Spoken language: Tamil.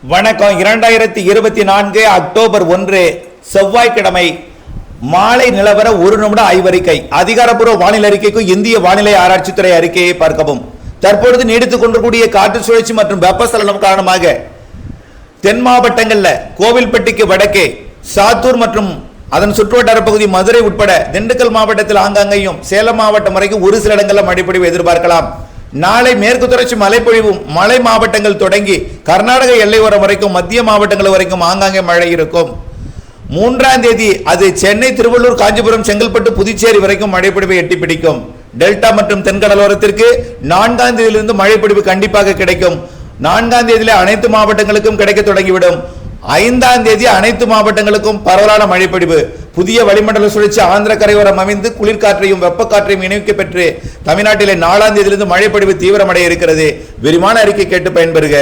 வணக்கம். 2024 அக்டோபர் 1 செவ்வாய்க்கிழமை மாலை நிலவர 1 நிமிட ஆய்வறிக்கை. அதிகாரப்பூர்வ வானிலை அறிக்கைக்கும் இந்திய வானிலை ஆராய்ச்சித்துறை அறிக்கையை பார்க்கவும். தற்பொழுது நீடித்துக் கொண்டிருக்கூடிய காற்று சுழற்சி மற்றும் வெப்பசலனம் காரணமாக தென் மாவட்டங்கள்ல கோவில்பட்டிக்கு வடக்கே, சாத்தூர் மற்றும் அதன் சுற்றுவட்டார பகுதி மதுரை உட்பட திண்டுக்கல் மாவட்டத்தில் ஆங்காங்கையும், சேலம் மாவட்டம் வரைக்கும் ஒரு சில இடங்களில் மழைப்பொழிவு எதிர்பார்க்கலாம். நாளை மேற்கு தொடர்ச்சி மழைப்பொழிவும் மலை மாவட்டங்கள் தொடங்கி கர்நாடக எல்லையோரம் வரைக்கும் மத்திய மாவட்டங்கள் வரைக்கும் ஆங்காங்கே மழை இருக்கும். 3ஆம் தேதி அது சென்னை, திருவள்ளூர், காஞ்சிபுரம், செங்கல்பட்டு, புதுச்சேரி வரைக்கும் மழைப்பொழிவை எட்டி பிடிக்கும். டெல்டா மற்றும் தென்கடலோரத்திற்கு 4ஆம் தேதியிலிருந்து மழைப்பொழிவு கண்டிப்பாக கிடைக்கும். 4ஆம் தேதியிலே அனைத்து மாவட்டங்களுக்கும் கிடைக்க தொடங்கிவிடும். 5ஆம் தேதி அனைத்து மாவட்டங்களுக்கும் பரவலான மழைப்பொழிவு. புதிய வளிமண்டல சுழற்சி ஆந்திர கரையோரம் அமைந்து குளிர்காற்றையும் வெப்பக்காற்றையும் இணைக்க பெற்று தமிழ்நாட்டிலே 4ஆம் தேதியிலிருந்து மழைப்பொழிவு தீவிரமடைய இருக்கிறது. விரிவான அறிக்கை கேட்டு பயன்பெறுக.